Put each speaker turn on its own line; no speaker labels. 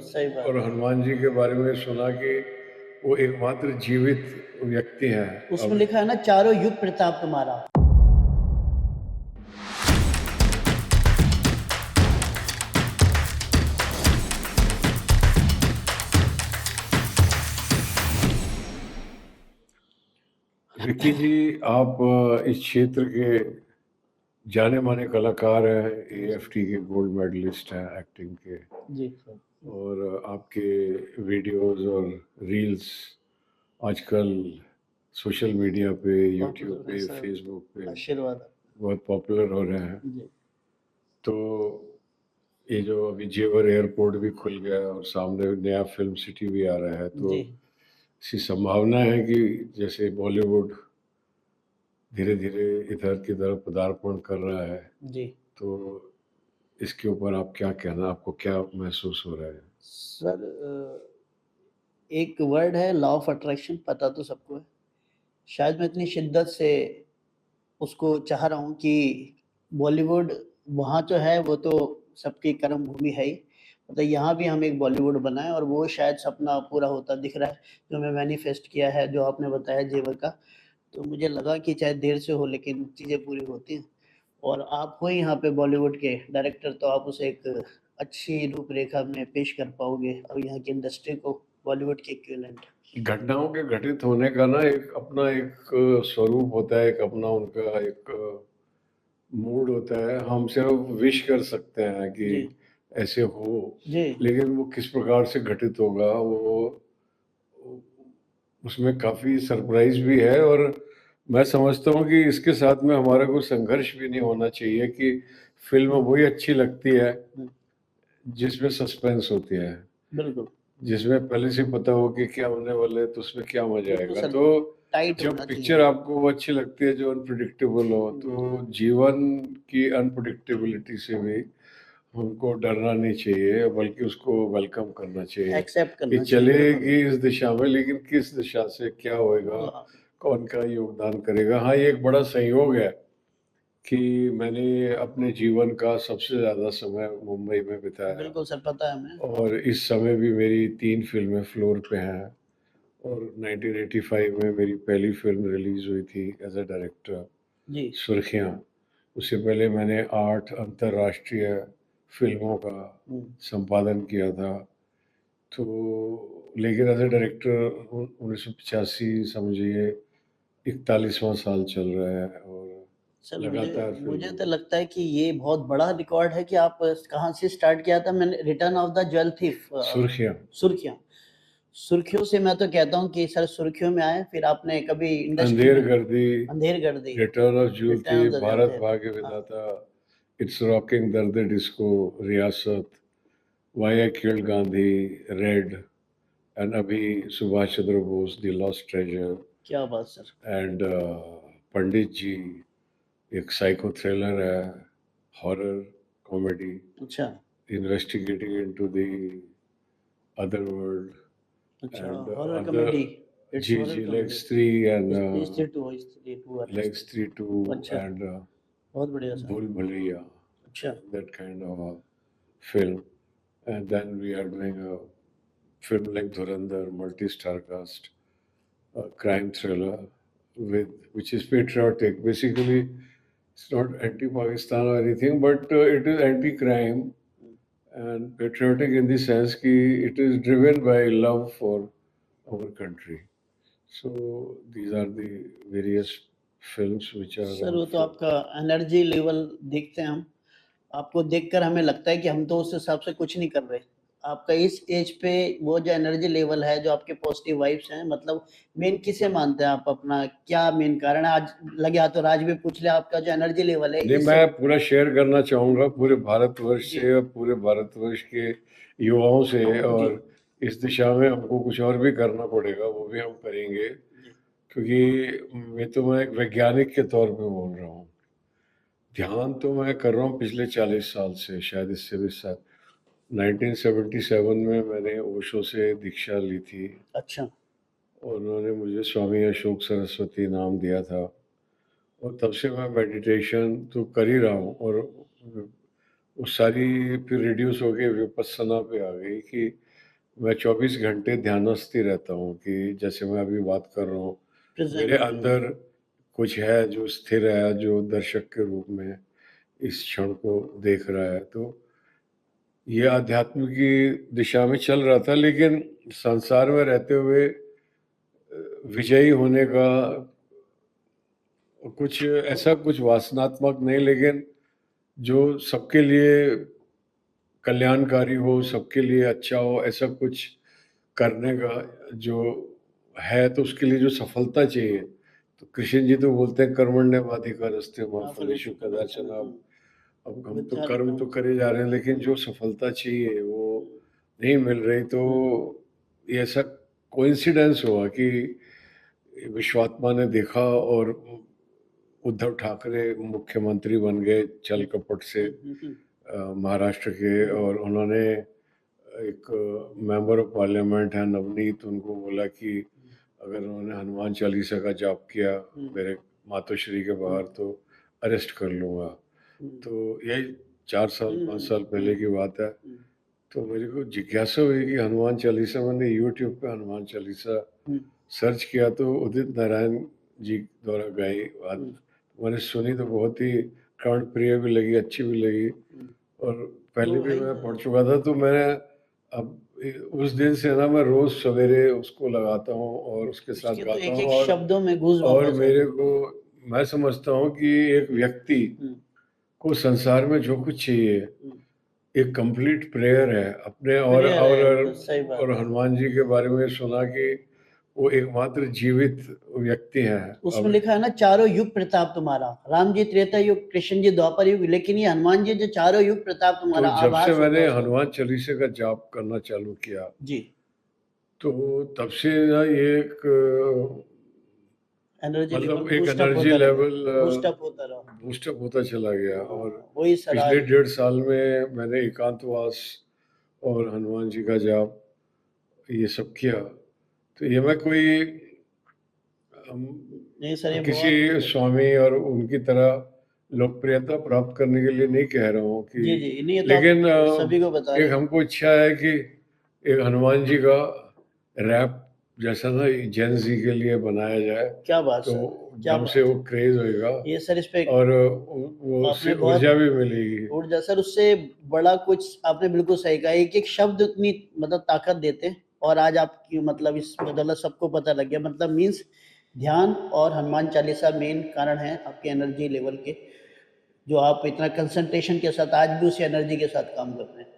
सही बात
और
है।
हनुमान जी के बारे में सुना कि वो एकमात्र जीवित व्यक्ति हैं।
उसमें
अब
लिखा है ना, चारों युग प्रताप तुम्हारा।
रिकी जी, आप इस क्षेत्र के जाने माने कलाकार हैं, एएफटी के गोल्ड मेडलिस्ट हैं एक्टिंग के,
जी सर।
और आपके वीडियोस और रील्स आजकल सोशल मीडिया पे, यूट्यूब
पॉपुलर है
पे,
सर,
फेसबुक पे
आशीर्वाद है।
बहुत पॉपुलर हो रहे हैं।
जी।
तो ये जो अभी जेवर एयरपोर्ट भी खुल गया है और सामने नया फिल्म सिटी भी आ रहा है, तो
जी।
इसकी संभावना है कि जैसे बॉलीवुड धीरे धीरे इधर की तरफ पदार्पण कर रहा है,
जी
तो इसके ऊपर आप क्या कहना, आपको क्या महसूस हो रहा है?
सर, एक वर्ड है लॉ ऑफ अट्रैक्शन, पता तो सबको है। शायद मैं इतनी शिद्दत से उसको चाह रहा हूँ कि बॉलीवुड वहाँ जो है वो तो सबकी कर्म भूमि है ही, मतलब यहाँ भी हम एक बॉलीवुड बनाएं, और वो शायद सपना पूरा होता दिख रहा है जो मैं मैनिफेस्ट किया है, जो आपने बताया जेवर का। तो मुझे लगा कि चाहे देर से हो लेकिन चीज़ें पूरी होती हैं, और आप हो यहाँ पे बॉलीवुड के डायरेक्टर, तो आप उसे एक अच्छी रूपरेखा में पेश कर पाओगे और यहाँ की इंडस्ट्री को बॉलीवुड के इक्विवेलेंट।
घटनाओं के घटित होने का ना एक अपना एक स्वरूप होता है, एक अपना उनका एक मूड होता है। हम सिर्फ विश कर सकते हैं कि
जी
ऐसे हो,
जी
लेकिन वो किस प्रकार से घटित होगा वो उसमें काफ़ी सरप्राइज भी है। और मैं समझता हूँ कि इसके साथ में हमारा कोई संघर्ष भी नहीं होना चाहिए कि फिल्म वही अच्छी लगती है
हम्म,
जिसमें सस्पेंस होती है,
बिल्कुल
जिसमें पहले से पता हो कि क्या होने वाले है, तो उसमें क्या मजा
बिल्कुल
आएगा।
सर,
तो
टाइट
जब
होना चाहिए।
पिक्चर आपको वो अच्छी लगती है जो अनप्रिडिक्टेबल हो, तो जीवन की अनप्रिडिक्टेबिलिटी से भी हमको डरना नहीं चाहिए, बल्कि उसको वेलकम करना चाहिए
एक्सेप्ट
कि
करना चाहिए, बिल्कुल।
चलेगी इस दिशा में, लेकिन किस दिशा से क्या होएगा,
हाँ,
कौन का योगदान करेगा। हाँ, ये एक बड़ा संयोग है कि मैंने अपने जीवन का सबसे ज़्यादा समय मुंबई में बिताया,
बिल्कुल सर, पता है हमें।
और इस समय भी मेरी 3 फिल्में फ्लोर पे हैं। और 1985 में मेरी पहली फिल्म रिलीज़ हुई थी एज़ अ डायरेक्टर,
जी
सुर्खियाँ। उससे पहले मैंने 8 अंतर्राष्ट्रीय फिल्मों का
हम्म,
संपादन किया था। तो लेकिन एज़ अ डायरेक्टर 1985 समझिए 41वां साल चल रहा है, और
सर मुझे
लगातार
मुझे
फिल्मों
तो
में।
लगता है कि ये बहुत बड़ा रिकॉर्ड है कि आप कहाँ से स्टार्ट किया था। मैंने return of the jewel thief,
Surkhiyaan,
Surkhiyaan. सुर्खियों से मैं तो कहता हूँ कि सर सुर्खियों में आए, फिर आपने कभी इंडस्ट्री
अंधेर
में
गर्दी,
अंधेर कर दी,
return of jewel thief,
return of the jewel
भारत
थीफ।
भाग्य
हाँ।
विधाता, इट्स रॉकिंग, दर्द disco, Riyasat, why I killed Gandhi, red, and अभी Subhash Chandra Bose, the lost treasure,
क्या बात सर।
एंड पंडित जी, एक साइको थ्रिलर है, हॉरर कॉमेडी,
अच्छा
investigating into the other world,
अच्छा,
and
horror
other
comedy, it's
G
horror
G
comedy.
Legs 3 and
history two, history to वाला
Legs 3 2
अच्छा,
and
बहुत बढ़िया सर।
Bhul Bhulaiya,
अच्छा
that kind of a film. And then we are doing a film like Dhurandhar, multi-star cast, a crime thriller with which is patriotic. Basically, it's not anti-Pakistan or anything, but it is anti-crime and patriotic in the sense कि it is driven by love for our country. So these are the various films which are
sir,
on
वो तो
film.
आपका energy level देखते हैं हम, आपको देखकर हमें लगता है कि हम तो उस हिसाब से कुछ नहीं कर रहे। आपका इस एज पे वो जो एनर्जी लेवल है, जो आपके पॉजिटिव वाइब्स हैं, मतलब मेन किसे मानते हैं आप अपना, क्या मेन कारण है? आज लगे हाथ तो राज भी पूछ ले, आपका जो एनर्जी लेवल है
नहीं,
इस
मैं पूरा शेयर करना चाहूँगा पूरे भारतवर्ष
जी
से और पूरे भारतवर्ष के युवाओं से,
जी
और इस दिशा में हमको कुछ और भी करना पड़ेगा, वो भी हम करेंगे।
जी
क्योंकि मैं एक वैज्ञानिक के तौर पे बोल रहा हूँ। ध्यान तो मैं कर रहा हूँ पिछले 40 साल से, शायद इससे भी साथ। 1977 में मैंने ओशो से दीक्षा ली थी,
अच्छा
और उन्होंने मुझे स्वामी अशोक सरस्वती नाम दिया था, और तब से मैं मेडिटेशन तो कर ही रहा हूँ। और वो सारी फिर रिड्यूस हो के विपस्सना पे आ गई कि मैं 24 घंटे ध्यानस्थ ही रहता हूँ कि जैसे मैं अभी बात कर रहा हूँ, मेरे
प्रेजेंट।
अंदर कुछ है जो स्थिर है, जो दर्शक के रूप में इस क्षण को देख रहा है। तो ये आध्यात्म की दिशा में चल रहा था, लेकिन संसार में रहते हुए विजयी होने का कुछ ऐसा कुछ वासनात्मक नहीं, लेकिन जो सबके लिए कल्याणकारी हो, सबके लिए अच्छा हो, ऐसा कुछ करने का जो है, तो उसके लिए जो सफलता चाहिए, तो कृष्ण जी तो बोलते हैं कर्मण्येवाधिकारस्ते मा फलेषु कदाचन। अब हम तो कर्म तो करे जा रहे हैं, लेकिन जो सफलता चाहिए वो नहीं मिल रही। तो ये ऐसा कोइंसिडेंस हुआ कि विश्वात्मा ने देखा और उद्धव ठाकरे मुख्यमंत्री बन गए छल कपट से महाराष्ट्र के। और उन्होंने एक मेंबर ऑफ पार्लियामेंट है नवनीत, उनको बोला कि अगर उन्होंने हनुमान चालीसा का जाप किया मेरे मातोश्री के बाहर तो अरेस्ट कर लूँगा। तो यही 4 साल 5 साल पहले की बात है। तो मेरे को जिज्ञासा हुई कि हनुमान चालीसा, मैंने यूट्यूब पे हनुमान चालीसा सर्च किया तो उदित नारायण जी द्वारा गाई बात मैंने सुनी, तो बहुत ही कर्ण प्रिय भी लगी, अच्छी भी लगी। और पहले भी मैं पढ़ चुका था, तो मैंने अब उस दिन से ना मैं रोज सवेरे उसको लगाता हूँ और उसके साथ
तो
गाता
एक
हूँ।
एक शब्दों में गूज़बम्प
और
आ जाते
मेरे को, मैं समझता हूँ कि एक व्यक्ति को संसार में जो कुछ चाहिए एक कंप्लीट प्रेयर है अपने।
सही बात
और
है।
हनुमान जी के बारे में सुना कि वो एकमात्र जीवित व्यक्ति हैं।
उसमें लिखा है ना, चारों युग प्रताप तुम्हारा। राम जी त्रेता युग, कृष्ण जी द्वापर युग, लेकिन ये हनुमान जी जो चारों युग प्रताप
तो
तुम्हारा
जब से
आभास
मैंने
होता है।
हनुमान चालीसा का जाप करना चालू किया
जी,
तो तब से ना ये एक
एनर्जी
मतलब
लेवल
एक
बूस्ट अप
एनर्जी
होता रहा,
लेवल
बूस्ट अप होता रहा।
बूस्टअप होता चला गया। और
वही सर
पिछले
आज
1.5 साल में मैंने एकांतवास और हनुमान जी का जाप ये सब किया। तो ये मैं कोई
नहीं सर, ये
किसी
बहुत
स्वामी और उनकी तरह लोकप्रियता प्राप्त करने के लिए नहीं कह रहा हूँ कि,
जी जी नहीं, ये तो
लेकिन
आप सभी को बता रहे
एक
हैं।
हमको इच्छा है कि एक हनुमान जी का रैप जैसा ना जेन जी के लिए बनाया जाए,
क्या बात
तो
सर, क्या
एकदम
बात
से
है।
वो क्रेज होएगा
ये सर इस पे
और वो उससे
आपने बहुत
ऊर्जा भी मिलेगी।
ऊर्जा सर, उससे बड़ा कुछ आपने बिल्कुल सही कहा। एक एक शब्द उतनी मतलब ताकत देते हैं। और आज आपकी मतलब इस बदौलत सबको पता लग गया, मतलब मीन्स ध्यान और हनुमान चालीसा मेन कारण है आपके एनर्जी लेवल के, जो आप इतना कंसंट्रेशन के साथ आज भी उसी एनर्जी के साथ काम कर रहे हैं।